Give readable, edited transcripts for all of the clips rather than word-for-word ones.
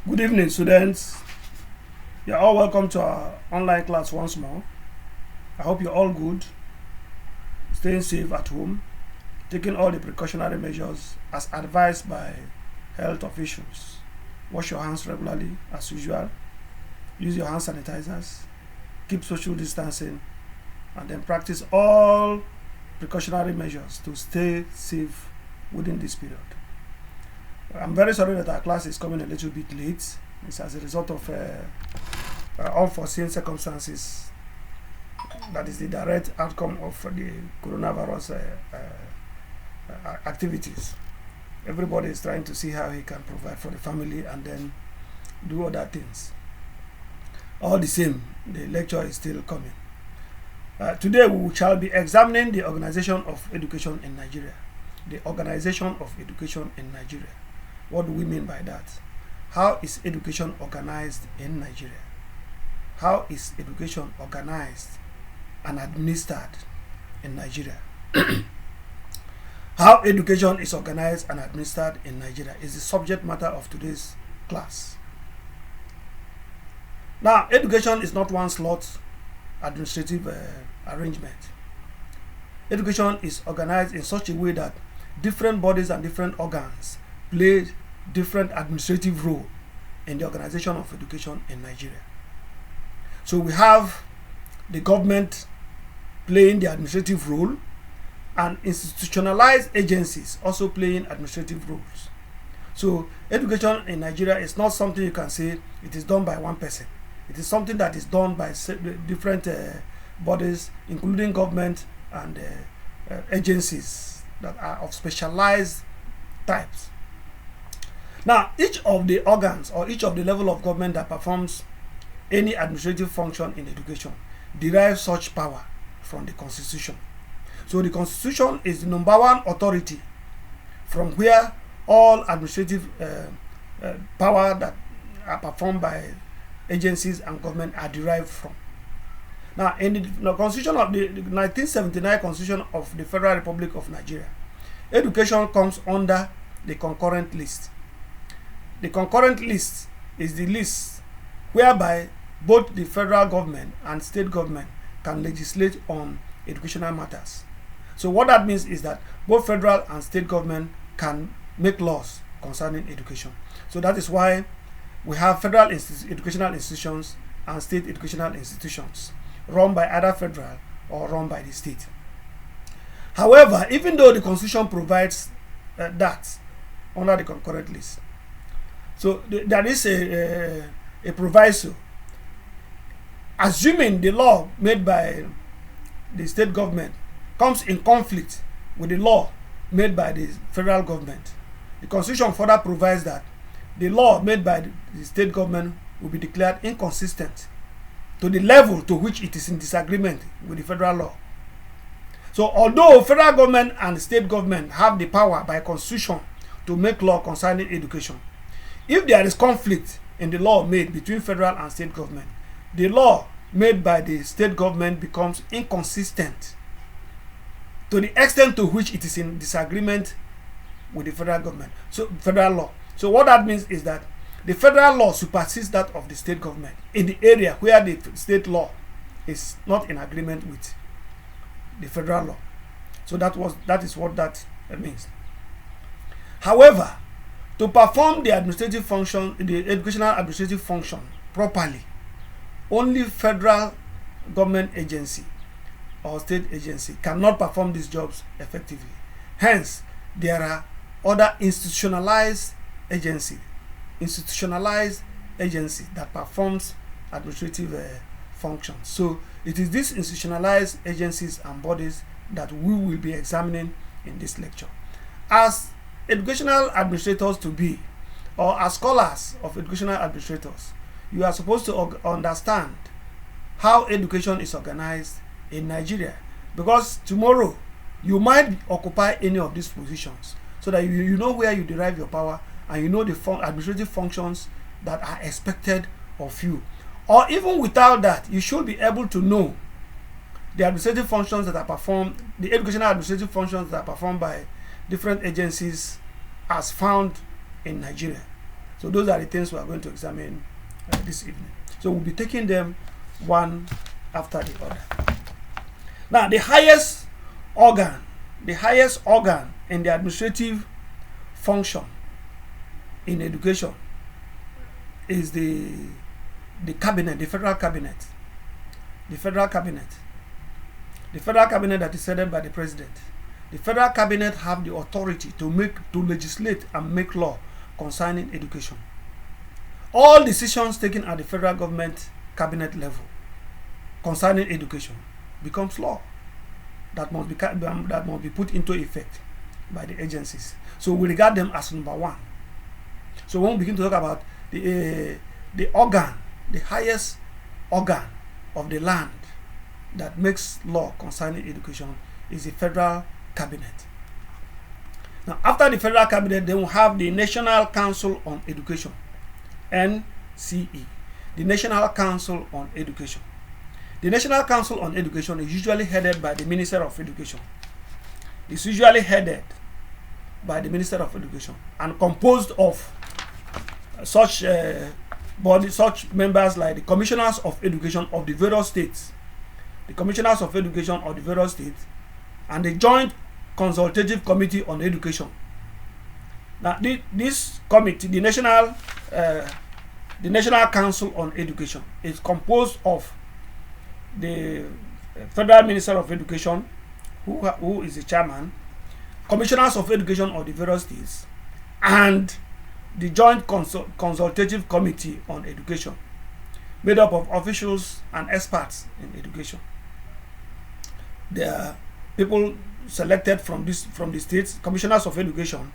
Good evening, students. You're all welcome to our online class once more. I hope you're all good, staying safe at home, taking all the precautionary measures as advised by health officials. Wash your hands regularly as usual, use your hand sanitizers, keep social distancing, and then practice all precautionary measures to stay safe within this period. I'm very sorry that our class is coming a little bit late. It's as a result of unforeseen circumstances. That is the direct outcome of the coronavirus activities. Everybody is trying to see how he can provide for the family and then do other things. All the same, the lecture is still coming. Today we shall be examining the organization of education in Nigeria. The organization of education in Nigeria. What do we mean by that? How is education organized in Nigeria? How is education organized and administered in Nigeria? How education is organized and administered in Nigeria is the subject matter of today's class. Now, education is not one slot administrative arrangement. Education is organized in such a way that different bodies and different organs play different administrative role in the organization of education in Nigeria. So we have the government playing the administrative role and institutionalized agencies also playing administrative roles. So education in Nigeria is not something you can say it is done by one person. It is something that is done by different bodies, including government and agencies that are of specialized types. Now, each of the organs or each of the level of government that performs any administrative function in education derives such power from the Constitution. So the Constitution is the number one authority from where all administrative power that are performed by agencies and government are derived from. Now, in the Constitution of the 1979 Constitution of the Federal Republic of Nigeria, education comes under the concurrent list. The concurrent list is the list whereby both the federal government and state government can legislate on educational matters. So what that means is that both federal and state government can make laws concerning education. So that is why we have federal educational institutions and state educational institutions run by either federal or run by the state. However, even though the Constitution provides that under the concurrent list, so there is a proviso. Assuming the law made by the state government comes in conflict with the law made by the federal government, the Constitution further provides that the law made by the state government will be declared inconsistent to the level to which it is in disagreement with the federal law. So although federal government and state government have the power by Constitution to make law concerning education, if there is conflict in the law made between federal and state government, the law made by the state government becomes inconsistent to the extent to which it is in disagreement with the federal government, so federal law. So what that means is that the federal law supersedes that of the state government in the area where the state law is not in agreement with the federal law. So that is what that means. However, to perform the administrative function, the educational administrative function properly, only federal government agency or state agency cannot perform these jobs effectively. Hence, there are other institutionalized agency that performs administrative functions. So it is these institutionalized agencies and bodies that we will be examining in this lecture. As educational administrators to be, or as scholars of educational administrators, you are supposed to understand how education is organized in Nigeria, because tomorrow you might occupy any of these positions, so that you know where you derive your power and you know the administrative functions that are expected of you. Or even without that, you should be able to know the administrative functions that are performed, the educational administrative functions that are performed by different agencies as found in Nigeria. So those are the things we are going to examine this evening. So we'll be taking them one after the other. Now, the highest organ in the administrative function in education is the cabinet, the federal cabinet. The federal cabinet. The federal cabinet that is headed by the president. The federal cabinet have the authority to legislate and make law concerning education. All decisions taken at the federal government cabinet level concerning education becomes law that must be put into effect by the agencies. So we regard them as number one. So when we begin to talk about the organ, the highest organ of the land that makes law concerning education is the federal cabinet. Now, after the federal cabinet, they will have the National Council on Education, NCE, the National Council on Education. The National Council on Education is usually headed by the Minister of Education. It's usually headed by the Minister of Education and composed of such members like the Commissioners of Education of the various states, the Commissioners of Education of the various states, and the Joint Consultative Committee on Education. Now, this committee, the National Council on Education, is composed of the Federal Minister of Education, who is the chairman, Commissioners of Education of the various states, and the Joint Consultative Committee on Education, made up of officials and experts in education. There are people selected from the states, Commissioners of Education,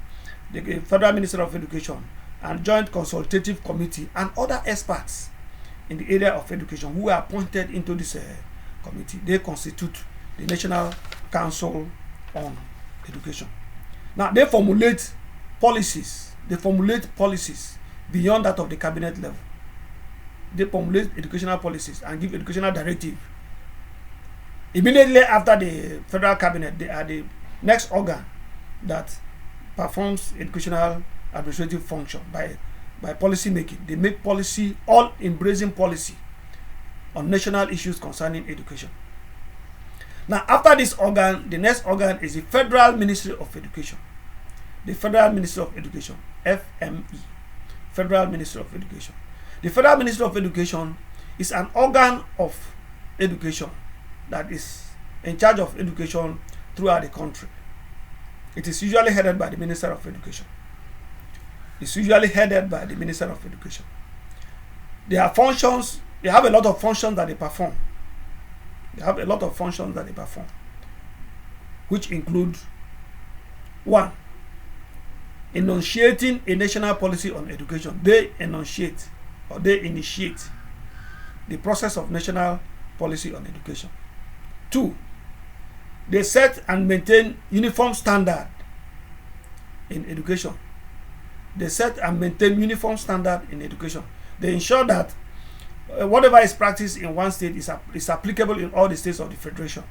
the Federal Minister of Education, and Joint Consultative Committee, and other experts in the area of education who are appointed into this committee. They constitute the National Council on Education. Now, they formulate policies. Beyond that of the cabinet level. They formulate educational policies and give educational directive. Immediately after the federal cabinet, they are the next organ that performs educational administrative function by policy making. They make policy, all embracing policy on national issues concerning education. Now, after this organ, the next organ is the Federal Ministry of Education. The Federal Ministry of Education, FME, Federal Ministry of Education. The Federal Ministry of Education is an organ of education that is in charge of education throughout the country. It is usually headed by the Minister of Education. It's usually headed by the Minister of Education. They have a lot of functions that they perform. Which include: 1. Enunciating a national policy on education. They initiate the process of national policy on education. 2. They set and maintain uniform standard in education. They ensure that whatever is practiced in one state is applicable in all the states of the Federation.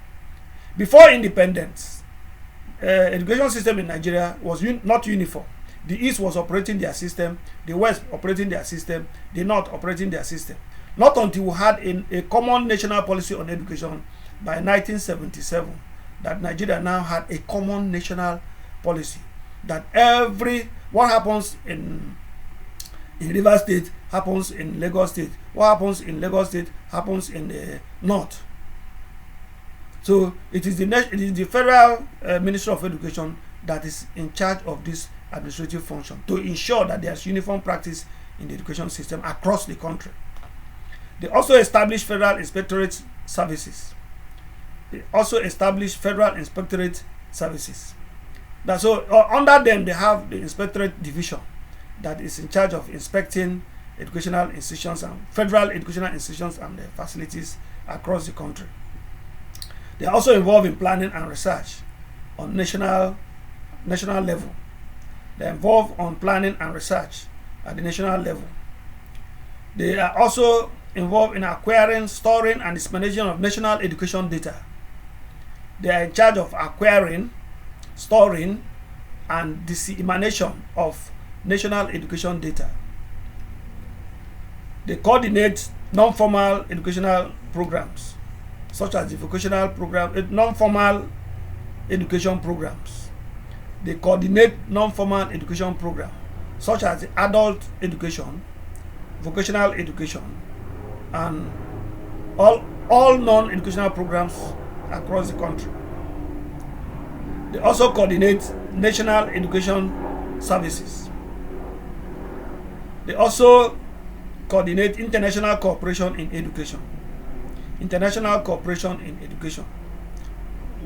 Before independence, education system in Nigeria was not uniform. The East was operating their system, the West operating their system, the North operating their system. Not until we had a common national policy on education by 1977 that Nigeria now had a common national policy that what happens in Rivers State happens in Lagos State. What happens in Lagos State happens in the North. So it is the Federal Ministry of Education that is in charge of this administrative function to ensure that there's uniform practice in the education system across the country. They also establish Federal Inspectorate Services. Under them, they have the Inspectorate Division that is in charge of inspecting educational institutions and federal educational institutions and facilities across the country. They are also involved in planning and research on national level. They are involved on planning and research at the national level. They are also involved in acquiring, storing, and dissemination of national education data. They are in charge of acquiring, storing, and dissemination of national education data They coordinate non-formal educational programs, such as the vocational program, non-formal education programs. They coordinate non-formal education programs, such as the adult education, vocational education, and all non-educational programs across the country. They also coordinate national education services. They also coordinate international cooperation in education. International cooperation in education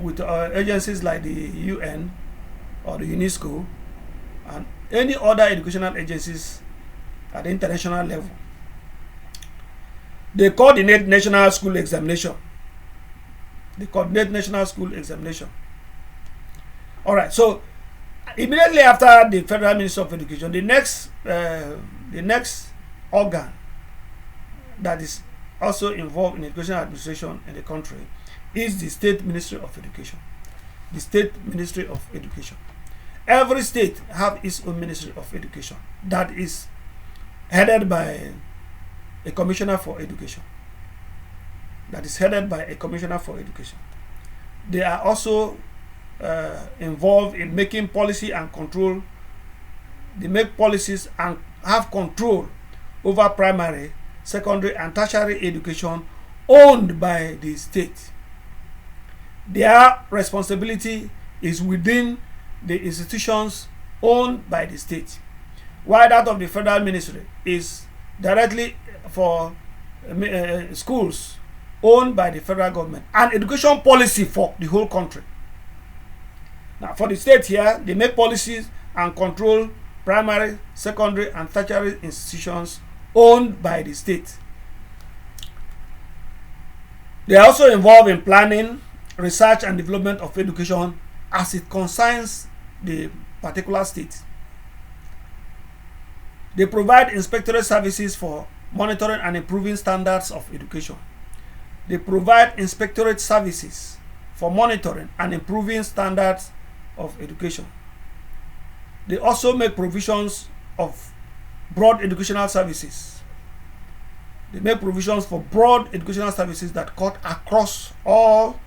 with agencies like the UN or the UNESCO and any other educational agencies at the international level. They coordinate national school examination. They coordinate national school examination. All right. So immediately after the Federal Ministry of Education, the next organ that is also involved in education administration in the country is the State Ministry of Education. The State Ministry of Education. Every state have its own Ministry of Education that is headed by a Commissioner for Education. That is headed by a Commissioner for Education. They are also involved in making policy and control. They make policies and have control over primary, secondary, and tertiary education owned by the state. Their responsibility is within the institutions owned by the state, while that of the Federal Ministry is directly for schools owned by the federal government and education policy for the whole country. Now, for the state here, they make policies and control primary, secondary, and tertiary institutions owned by the state. They are also involved in planning, research, and development of education as it concerns the particular state. They provide inspectorate services for monitoring and improving standards of education. They provide inspectorate services for monitoring and improving standards of education. They also make provisions of broad educational services. They make provisions for broad educational services that cut across all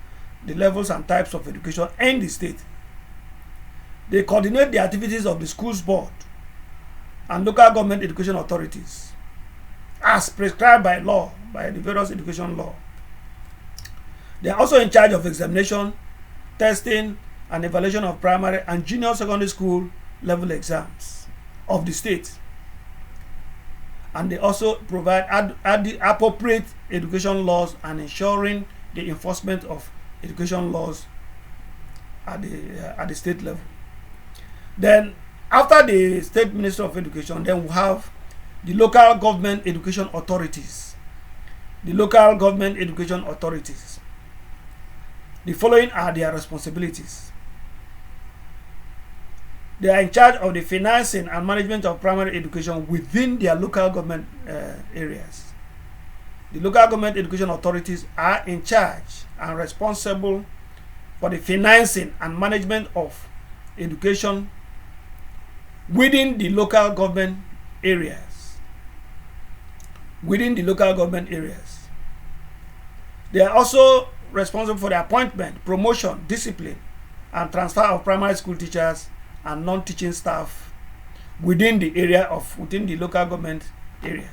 the levels and types of education in the state. They coordinate the activities of the schools board and local government education authorities as prescribed by law, by the various education law. They are also in charge of examination, testing, and evaluation of primary and junior secondary school level exams of the state. And they also provide the appropriate education laws and ensuring the enforcement of education laws at the state level. Then, after the State Ministry of Education, then we have the local government education authorities. The local government education authorities. The following are their responsibilities. They are in charge of the financing and management of primary education within their local government areas. The local government education authorities are in charge and responsible for the financing and management of education within the local government areas. Within the local government areas. They are also responsible for the appointment, promotion, discipline, and transfer of primary school teachers and non-teaching staff within the local government area.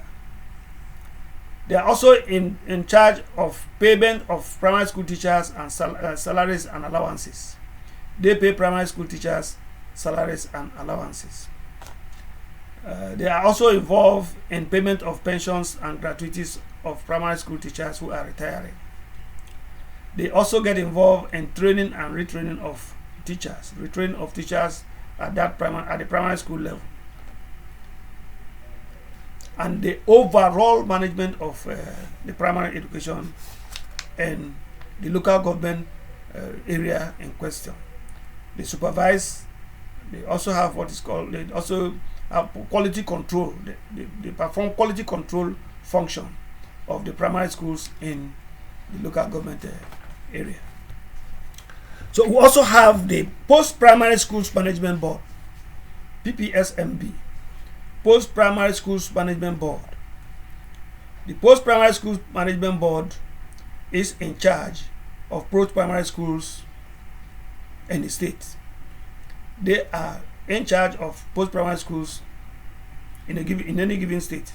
They are also in charge of payment of primary school teachers and salaries and allowances. They pay primary school teachers salaries and allowances. They are also involved in payment of pensions and gratuities of primary school teachers who are retiring. They also get involved in training and retraining of teachers, at the primary school level, and the overall management of the primary education in the local government area in question. They supervise. They also have what is called. They also have quality control. They perform quality control function of the primary schools in the local government area. So we also have the Post-Primary Schools Management Board, PPSMB, Post-Primary Schools Management Board. The Post-Primary Schools Management Board is in charge of post-primary schools in the state. They are in charge of post-primary schools in any given state.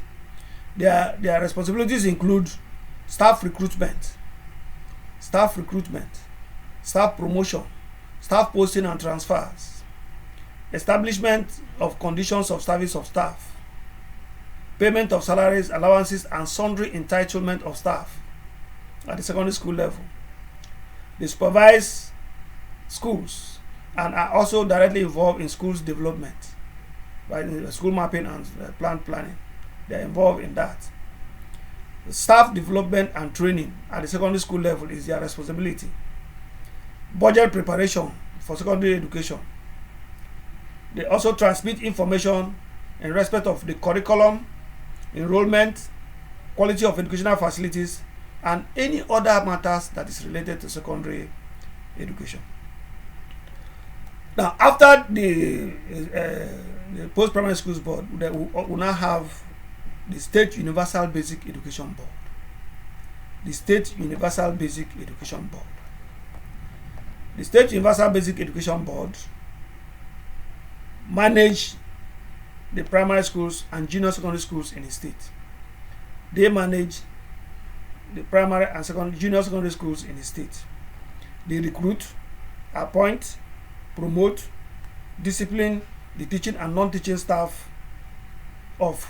Their responsibilities include staff recruitment, staff promotion, staff posting and transfers, establishment of conditions of service of staff, payment of salaries, allowances, and sundry entitlement of staff at the secondary school level. They supervise schools and are also directly involved in schools development, right? School mapping and plan planning. They are involved in that. The staff development and training at the secondary school level is their responsibility. Budget preparation for secondary education. They also transmit information in respect of the curriculum, enrollment, quality of educational facilities, and any other matters that is related to secondary education. Now, after the Post-Primary Schools Board, we will now have the State Universal Basic Education Board. The State Universal Basic Education Board. The State Universal Basic Education Board manage the primary schools and junior secondary schools in the state. They manage the primary and junior secondary schools in the state. They recruit, appoint, promote, discipline the teaching and non-teaching staff of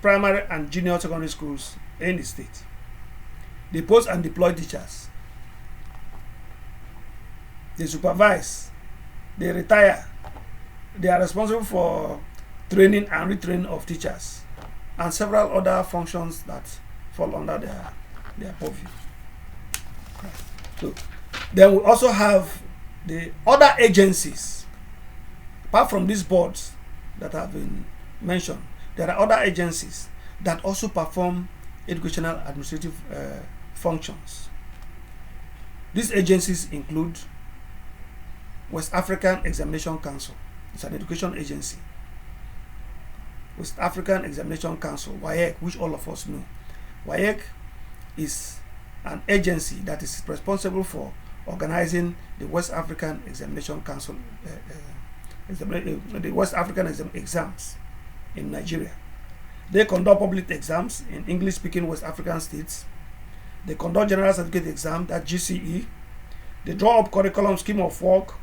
primary and junior secondary schools in the state. They post and deploy teachers. They supervise. They retire. They are responsible for training and retraining of teachers and several other functions that fall under their purview. So then we also have the other agencies. Apart from these boards that have been mentioned, there are other agencies that also perform educational administrative functions. These agencies include West African Examination Council. It's an education agency. West African Examination Council, WAEC, which all of us know. WAEC is an agency that is responsible for organizing the West African Examination Council, the West African exams in Nigeria. They conduct public exams in English-speaking West African states. They conduct general certificate exam, that GCE. They draw up curriculum scheme of work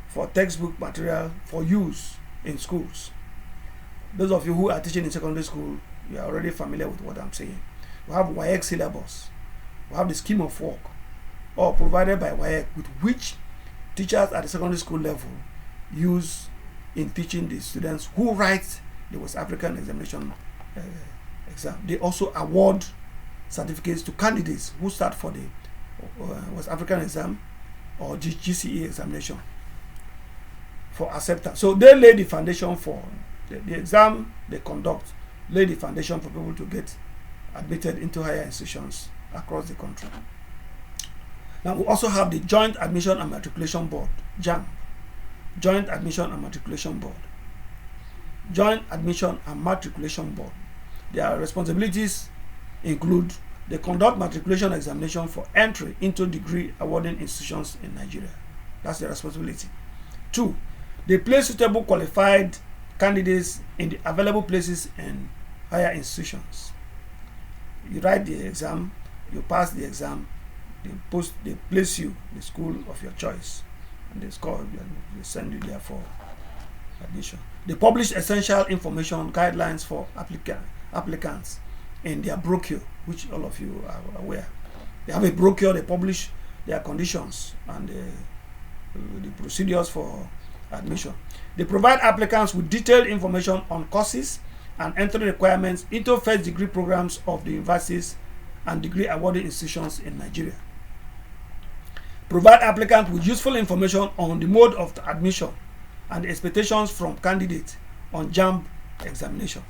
for textbook material for use in schools. Those of you who are teaching in secondary school, you are already familiar with what I'm saying. We have WAEC syllabus. We have the scheme of work, or provided by WAEC, with which teachers at the secondary school level use in teaching the students who write the West African Examination exam. They also award certificates to candidates who start for the West African exam or GCE examination for acceptance. So they lay the foundation for the exam they conduct, lay the foundation for people to get admitted into higher institutions across the country. Now we also have the Joint Admission and Matriculation Board, JAM. Joint Admission and Matriculation Board. Joint Admission and Matriculation Board. Their responsibilities include they conduct matriculation examination for entry into degree awarding institutions in Nigeria. That's their responsibility. 2, they place suitable qualified candidates in the available places in higher institutions. You write the exam, you pass the exam, they place you in the school of your choice, and they score you and they send you there for admission. They publish essential information guidelines for applicants in their brochure, which all of you are aware. They have a brochure, they publish their conditions and the procedures for admission. They provide applicants with detailed information on courses and entry requirements into first degree programs of the universities and degree awarding institutions in Nigeria. Provide applicants with useful information on the mode of admission and the expectations from candidates on JAMB examination.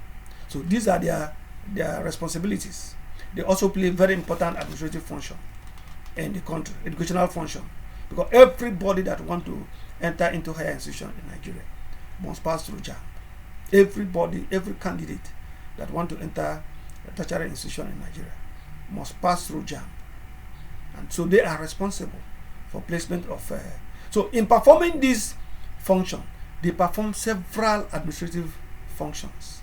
So these are their responsibilities. They also play a very important administrative function in the country, educational function, because everybody that want to enter into higher institution in Nigeria must pass through JAMB. Everybody, every candidate that want to enter a tertiary institution in Nigeria must pass through JAMB. And so they are responsible for placement of... so in performing this function, they perform several administrative functions.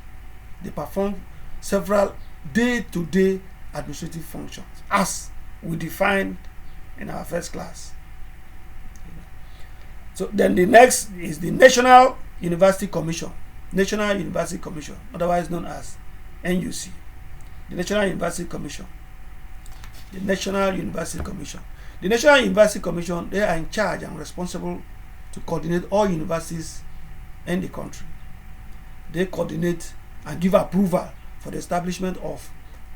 They perform several day-to-day administrative functions as we defined in our first class. So then the next is the National University Commission. National University Commission, otherwise known as NUC. The National University Commission. The National University Commission. The National University Commission, they are in charge and responsible to coordinate all universities in the country. They coordinate and give approval for the establishment of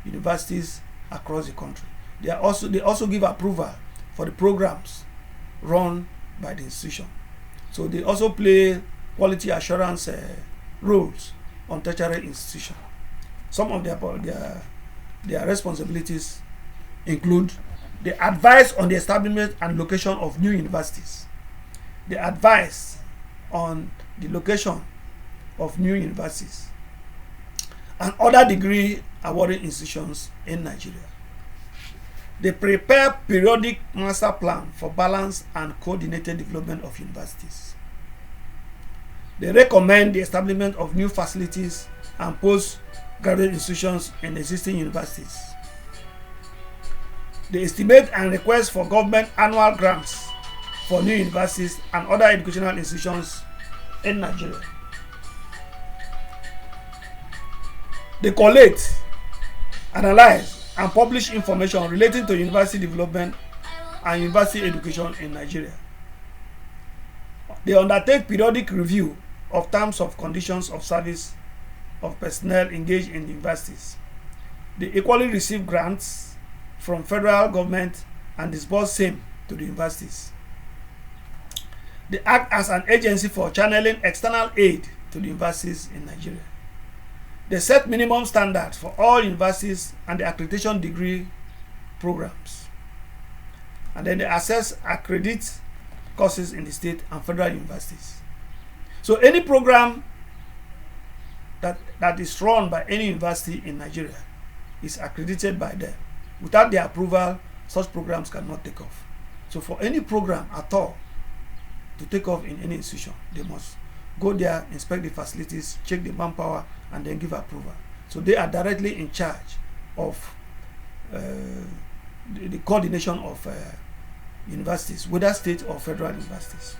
universities across the country. They also give approval for the programs run by the institution. So they also play quality assurance roles on tertiary institution. Some of their responsibilities include the advice on the establishment and location of new universities, the advice on the location of new universities, and other degree awarding institutions in Nigeria. They prepare periodic master plan for balanced and coordinated development of universities. They recommend the establishment of new facilities and postgraduate institutions in existing universities. They estimate and request for government annual grants for new universities and other educational institutions in Nigeria. They collect, analyze, and publish information relating to university development and university education in Nigeria. They undertake periodic review of terms of conditions of service of personnel engaged in universities. They equally receive grants from federal government and disburse same to the universities. They act as an agency for channeling external aid to the universities in Nigeria. They set minimum standards for all universities and the accreditation degree programs. And then they assess accredit courses in the state and federal universities. So any program that is run by any university in Nigeria is accredited by them. Without their approval, such programs cannot take off. So for any program at all to take off in any institution, they must go there, inspect the facilities, check the manpower, and then give approval. So they are directly in charge of the coordination of universities, whether state or federal universities.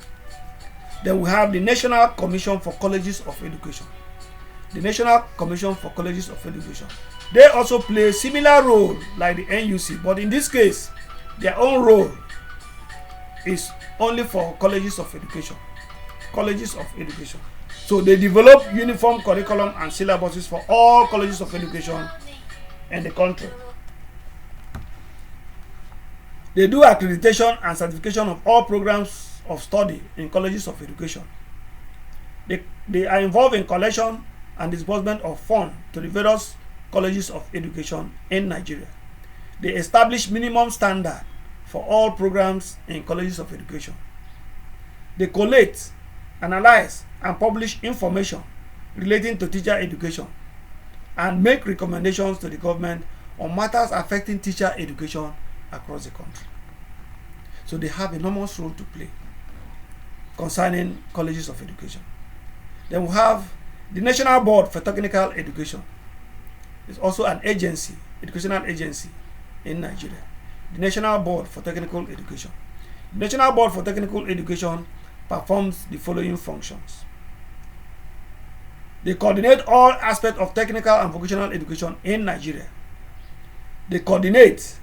Then we have the National Commission for Colleges of Education. The National Commission for Colleges of Education. They also play a similar role like the NUC, but in this case, their own role is only for colleges of education. Colleges of education. So they develop uniform curriculum and syllabuses for all colleges of education in the country. They do accreditation and certification of all programs of study in colleges of education. They are involved in collection and disbursement of funds to the various colleges of education in Nigeria. They establish minimum standard for all programs in colleges of education. They collect, analyze, and publish information relating to teacher education and make recommendations to the government on matters affecting teacher education across the country. So they have enormous role to play concerning colleges of education. Then we have the National Board for Technical Education. It's also an agency, educational agency in Nigeria. The National Board for Technical Education. The National Board for Technical Education performs the following functions. They coordinate all aspects of technical and vocational education in Nigeria. They coordinate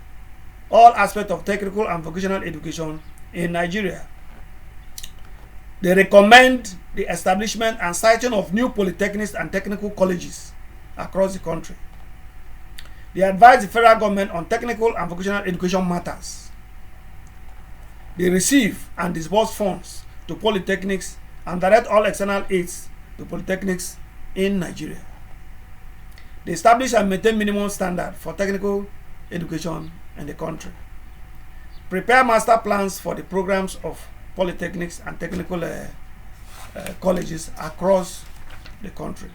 all aspects of technical and vocational education in Nigeria. They recommend the establishment and siting of new polytechnics and technical colleges across the country. They advise the federal government on technical and vocational education matters. They receive and disburse funds to polytechnics and direct all external aids to polytechnics in Nigeria. They establish and maintain minimum standard for technical education in the country. Prepare master plans for the programs of polytechnics and technical colleges across the country.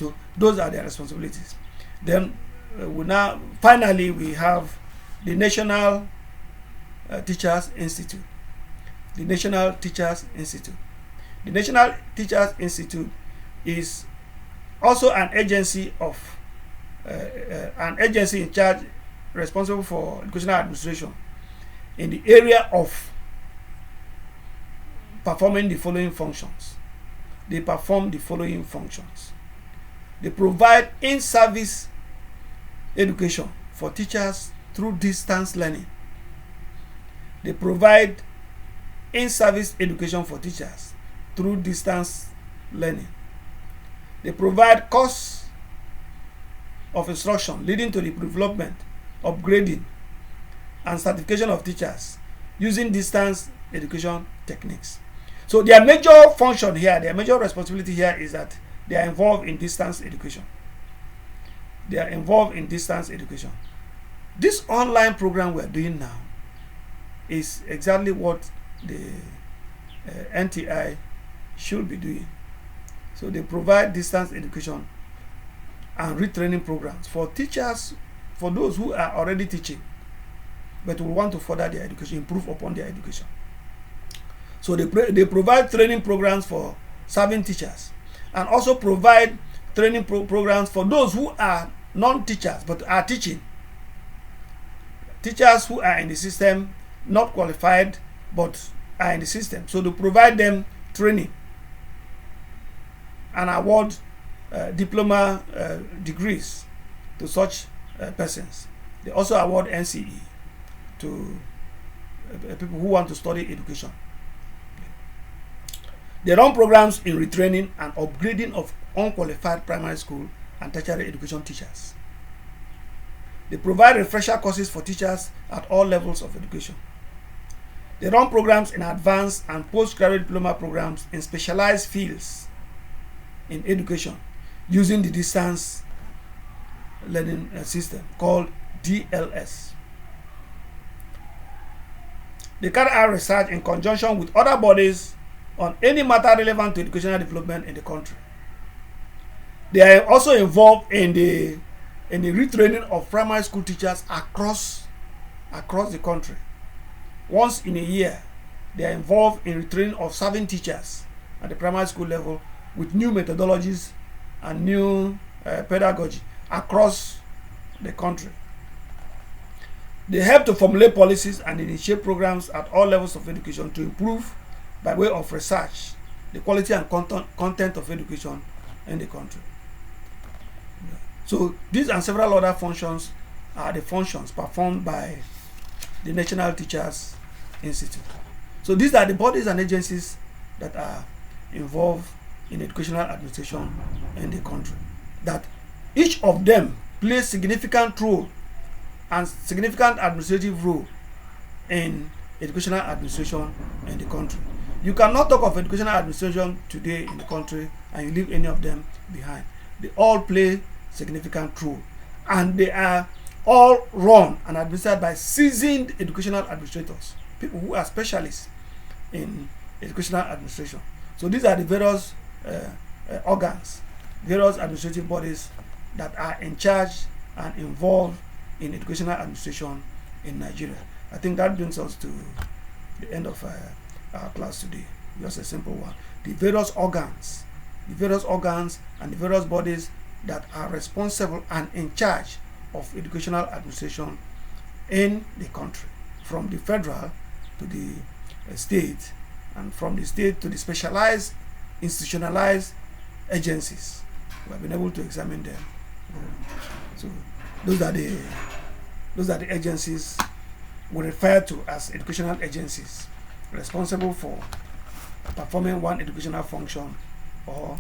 So those are their responsibilities. Then finally we have the National Teachers Institute. The National Teachers Institute. The National Teachers Institute is also an agency in charge, responsible for educational administration in the area of performing the following functions. They perform the following functions. They provide in-service education for teachers through distance learning. They provide in-service education for teachers through distance learning. They provide course of instruction leading to the development, upgrading, and certification of teachers using distance education techniques. So their major function here, their major responsibility here is that they are involved in distance education. They are involved in distance education. This online program we are doing now is exactly what the NTI should be doing. So they provide distance education and retraining programs for teachers, for those who are already teaching but will want to further their education, improve upon their education. So they provide training programs for serving teachers, and also provide training programs for those who are non-teachers but are teaching. Teachers who are in the system, not qualified but are in the system. So they provide them training and award diploma degrees to such persons. They also award NCE to people who want to study education. They run programs in retraining and upgrading of unqualified primary school and tertiary education teachers. They provide refresher courses for teachers at all levels of education. They run programs in advanced and postgraduate diploma programs in specialized fields in education using the distance learning system called DLS. They carry out research in conjunction with other bodies on any matter relevant to educational development in the country. They are also involved in the retraining of primary school teachers across the country. Once in a year, they are involved in retraining of serving teachers at the primary school level with new methodologies and new pedagogy across the country. They help to formulate policies and initiate programs at all levels of education to improve, by way of research, the quality and content of education in the country. So these and several other functions are the functions performed by the National Teachers Institute. So these are the bodies and agencies that are involved in educational administration in the country. That each of them plays significant role and significant administrative role in educational administration in the country. You cannot talk of educational administration today in the country and you leave any of them behind. They all play significant role, and they are all run and administered by seasoned educational administrators, people who are specialists in educational administration. So these are the various organs, various administrative bodies that are in charge and involved in educational administration in Nigeria. I think that brings us to the end of our class today. Just a simple one. The various organs and the various bodies that are responsible and in charge of educational administration in the country, from the federal to the state, and from the state to the specialized, institutionalized agencies. We have been able to examine them. So those are the agencies we refer to as educational agencies, responsible for performing one educational function or